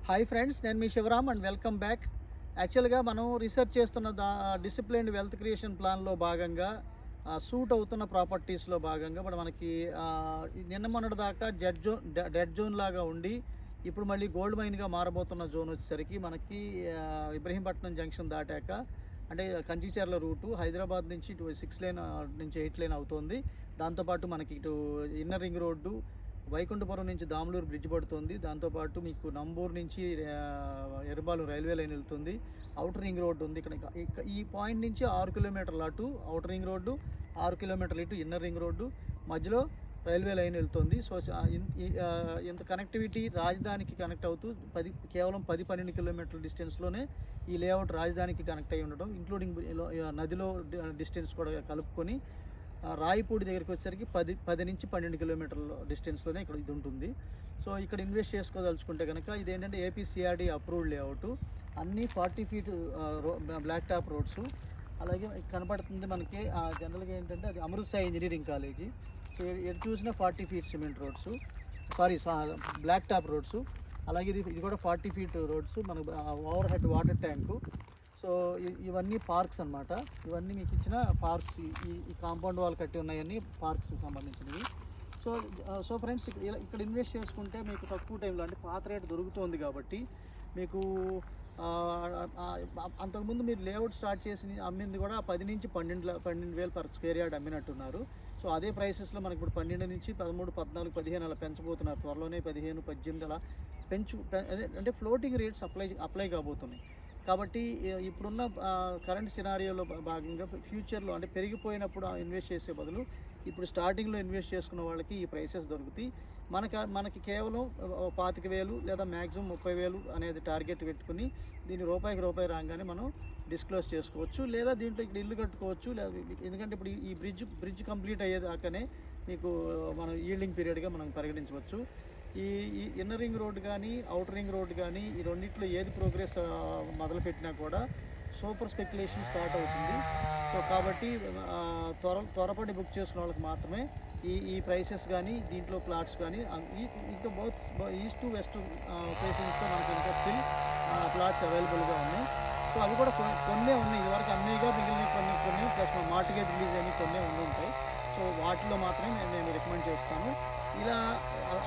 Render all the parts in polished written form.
Hi friends, నేను మీ Shivaram and welcome back. యాక్చువల్గా మనం రీసెర్చ్ చేస్తున్న డిసిప్లిన్డ్ వెల్త్ క్రియేషన్ ప్లాన్లో భాగంగా సూట్ అవుతున్న ప్రాపర్టీస్లో భాగంగా ఇప్పుడు మనకి నిన్న మొన్నటి దాకా డెడ్ జోన్ లాగా ఉండి ఇప్పుడు మళ్ళీ గోల్డ్ మైన్గా మారబోతున్న జోన్ వచ్చేసరికి మనకి ఇబ్రహీంపట్నం జంక్షన్ దాటాక అంటే కంచిచర్ల రూటు హైదరాబాద్ నుంచి ఇటు 6 లేన్ నుంచి 8 లేన్ అవుతుంది. దాంతోపాటు మనకి ఇటు ఇన్నర్ రింగ్ రోడ్డు వైకుంఠపురం నుంచి దాములూరు బ్రిడ్జ్ పడుతుంది. దాంతోపాటు మీకు నంబూరు నుంచి ఎర్రబాలు రైల్వే లైన్ వెళ్తుంది. అవుటర్ రింగ్ రోడ్డు ఉంది. ఇక్కడ ఈ పాయింట్ నుంచి 6 కిలోమీటర్ల అటు అవుటర్ రింగ్ రోడ్డు, 6 కిలోమీటర్లు ఇటు ఇన్నర్ రింగ్ రోడ్డు, మధ్యలో రైల్వే లైన్ వెళ్తుంది. సో ఇంత కనెక్టివిటీ రాజధానికి కనెక్ట్ అవుతూ కేవలం 10-12 కిలోమీటర్ల డిస్టెన్స్లోనే ఈ లేఅవుట్ రాజధానికి కనెక్ట్ అయి ఉండడం, ఇంక్లూడింగ్ నదిలో డిస్టెన్స్ కూడా కలుపుకొని రాయపూడి దగ్గరికి వచ్చేసరికి 10 నుంచి 12 కిలోమీటర్ల డిస్టెన్స్లోనే ఇక్కడ ఇది ఉంటుంది. సో ఇక్కడ ఇన్వెస్ట్ చేసుకోదలుచుకుంటే కనుక ఇదేంటంటే ఏపీసీఆర్డీ అప్రూవ్డ్ లేఅవుట్, అన్నీ 40 ఫీట్ బ్లాక్ టాప్ రోడ్స్. అలాగే కనపడుతుంది మనకి జనరల్గా ఏంటంటే అది అమృత్సర్ ఇంజనీరింగ్ కాలేజీ. సో ఎటు చూసినా 40 feet cement roads, black top roads. అలాగే ఇది కూడా 40 ఫీట్ రోడ్స్. మనకు overhead water tank. So ఇవన్నీ పార్క్స్ అన్నమాట. ఇవన్నీ మీకు ఇచ్చిన పార్క్స్, ఈ కాంపౌండ్ వాల్ కట్టి ఉన్నాయన్నీ పార్క్స్కి సంబంధించినవి. సో ఫ్రెండ్స్, ఇక్కడ ఇన్వెస్ట్ చేసుకుంటే మీకు తక్కువ టైంలో అంటే పాత రేటు దొరుకుతుంది కాబట్టి మీకు అంతకుముందు మీరు లేఅవుట్ స్టార్ట్ చేసి అమ్మింది కూడా 10 నుంచి 12,000 పర్ స్క్వేర్ యార్డ్ అమ్మినట్టున్నారు. సో అదే ప్రైసెస్లో మనకి ఇప్పుడు 12 నుంచి 13, 14, 15 అలా పెంచబోతున్నారు. త్వరలోనే 15, 18 అలా అంటే ఫ్లోటింగ్ రేట్స్ అప్లై కాబోతున్నాయి. కాబట్టి ఇప్పుడున్న కరెంట్ సినారియోలో భాగంగా ఫ్యూచర్లో అంటే పెరిగిపోయినప్పుడు ఇన్వెస్ట్ చేసే బదులు ఇప్పుడు స్టార్టింగ్లో ఇన్వెస్ట్ చేసుకున్న వాళ్ళకి ఈ ప్రైసెస్ దొరుకుతాయి. మనకి కేవలం 25,000 లేదా మ్యాక్సిమం 30,000 అనేది టార్గెట్ పెట్టుకుని దీన్ని రూపాయికి రూపాయి రాగానే మనం డిస్క్లోజ్ చేసుకోవచ్చు, లేదా దీంట్లో ఇక్కడ ఇల్లు కట్టుకోవచ్చు. లేదా ఎందుకంటే ఇప్పుడు ఈ బ్రిడ్జ్ కంప్లీట్ అయ్యేదాకానే మీకు మనం ఈల్డింగ్ పీరియడ్గా మనం పరిగణించవచ్చు. ఈ ఇన్నర్ రింగ్ రోడ్ కానీ అవుటర్ రింగ్ రోడ్ కానీ ఈ రెండింటిలో ఏది ప్రోగ్రెస్ మొదలుపెట్టినా కూడా సూపర్ స్పెక్యులేషన్ స్టార్ట్ అవుతుంది. సో కాబట్టి త్వరపడి బుక్ చేసుకున్న వాళ్ళకి మాత్రమే ఈ ప్రైసెస్ కానీ దీంట్లో ప్లాట్స్ కానీ ఇంకా ఈస్ట్ టు వెస్ట్ ఫేసింగ్స్తో మనకి ఇంకా స్టిల్ ప్లాట్స్ అవైలబుల్గా ఉన్నాయి. సో అవి కూడా కొన్నే ఉన్నాయి. ఇదివరకు అన్నీగా మిగిలిన కొన్ని ప్లస్ మార్టిగేజ్ రిలీజ్ అని కొన్ని ఉంటాయి. సో వాటిలో మాత్రమే నేను రికమెండ్ చేస్తాను. ఇలా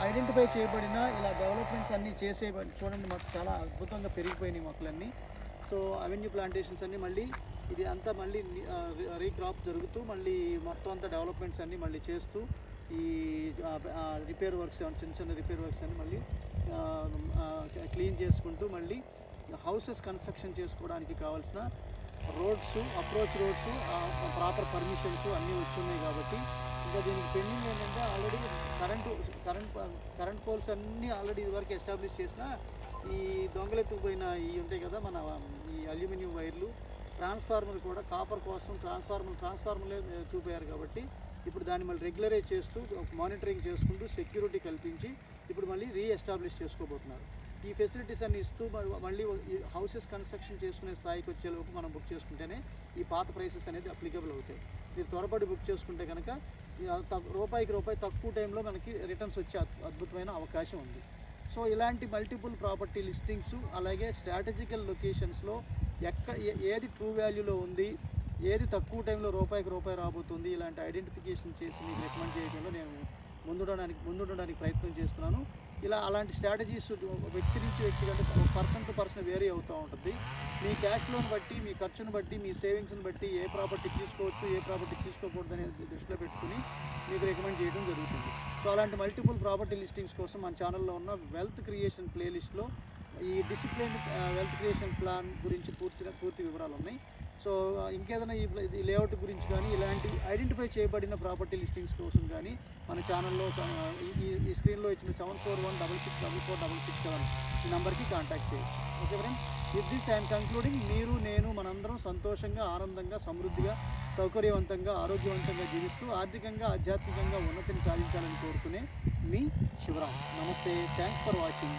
ఐడెంటిఫై చేయబడిన ఇలా డెవలప్మెంట్స్ అన్నీ చూడండి, మాకు చాలా అద్భుతంగా పెరిగిపోయినాయి మొక్కలన్నీ. సో అవెన్యూ ప్లాంటేషన్స్ అన్నీ మళ్ళీ ఇది అంతా మళ్ళీ రీక్రాప్ జరుగుతూ మళ్ళీ మొత్తం అంతా డెవలప్మెంట్స్ అన్నీ మళ్ళీ చేస్తూ ఈ రిపేర్ వర్క్స్ చిన్న రిపేర్ వర్క్స్ అన్నీ మళ్ళీ క్లీన్ చేసుకుంటూ మళ్ళీ హౌసెస్ కన్స్ట్రక్షన్ చేసుకోవడానికి కావాల్సిన roads, approach roads, proper permissions అన్నీ వచ్చున్నాయి. కాబట్టి ఇంకా దీనికి పెండింగ్ ఏంటంటే ఆల్రెడీ కరెంట్ పోల్స్ అన్నీ ఆల్రెడీ ఇదివరకు ఎస్టాబ్లిష్ చేసిన ఈ దొంగలెత్తుకుపోయిన ఇవి ఉంటాయి కదా మన ఈ అల్యూమినియం వైర్లు, ట్రాన్స్ఫార్మర్ కూడా కాపర్ కోసం ట్రాన్స్ఫార్మర్లే చూపారు. కాబట్టి ఇప్పుడు దాన్ని మళ్ళీ రెగ్యులరైజ్ చేస్తూ మానిటరింగ్ చేసుకుంటూ సెక్యూరిటీ కల్పించి ఇప్పుడు మళ్ళీ రీఎస్టాబ్లిష్ చేసుకోబోతున్నారు. ఈ ఫెసిలిటీస్ అన్ని ఇస్తూ మళ్ళీ ఈ హౌసెస్ కన్స్ట్రక్షన్ చేసుకునే స్థాయికి వచ్చేలోపు మనం బుక్ చేసుకుంటేనే ఈ పాత ప్రైసెస్ అనేది అప్లికబుల్ అవుతాయి. మీరు త్వరపడి బుక్ చేసుకుంటే కనుక రూపాయికి రూపాయి తక్కువ టైంలో మనకి రిటర్న్స్ వచ్చే అద్భుతమైన అవకాశం ఉంది. సో ఇలాంటి మల్టిపుల్ ప్రాపర్టీ లిస్టింగ్స్, అలాగే స్ట్రాటజికల్ లొకేషన్స్లో ఏది ట్రూ వాల్యూలో ఉంది, ఏది తక్కువ టైంలో రూపాయికి రూపాయి రాబోతుంది, ఇలాంటి ఐడెంటిఫికేషన్ చేసి మీకు రికమెండ్ చేయడంలో నేను ముందుండడానికి ప్రయత్నం చేస్తున్నాను. అలాంటి స్ట్రాటజీస్ వ్యక్తి నుంచి వ్యక్తి కంటే పర్సన్ టు పర్సన్ వేరీ అవుతూ ఉంటుంది. మీ క్యాష్ ఫ్లోని బట్టి, మీ ఖర్చును బట్టి, మీ సేవింగ్స్ని బట్టి ఏ ప్రాపర్టీ తీసుకోవచ్చు, ఏ ప్రాపర్టీ తీసుకోకూడదు అనేది దృష్టిలో పెట్టుకుని మీకు రికమెండ్ చేయడం జరుగుతుంది. సో అలాంటి మల్టిపుల్ ప్రాపర్టీ లిస్టింగ్స్ కోసం మన ఛానల్లో ఉన్న వెల్త్ క్రియేషన్ ప్లేలిస్ట్లో ఈ డిసిప్లిన్ వెల్త్ క్రియేషన్ ప్లాన్ గురించి పూర్తి వివరాలు ఉన్నాయి. సో ఇంకేదైనా ఈ లేఅవుట్ గురించి కానీ ఇలాంటి ఐడెంటిఫై చేయబడిన ప్రాపర్టీ లిస్టింగ్స్ కోసం కానీ మన ఛానల్లో ఈ స్క్రీన్లో ఇచ్చిన 7416446667 ఈ నెంబర్కి కాంటాక్ట్ చేయండి. Okay friends, with this I'm concluding. మీరు నేను మనందరం సంతోషంగా, ఆనందంగా, సమృద్ధిగా, సౌకర్యవంతంగా, ఆరోగ్యవంతంగా జీవిస్తూ ఆర్థికంగా, ఆధ్యాత్మికంగా ఉన్నతిని సాధించాలని కోరుకునే మీ శివరామ్. నమస్తే, థ్యాంక్స్ ఫర్ వాచింగ్.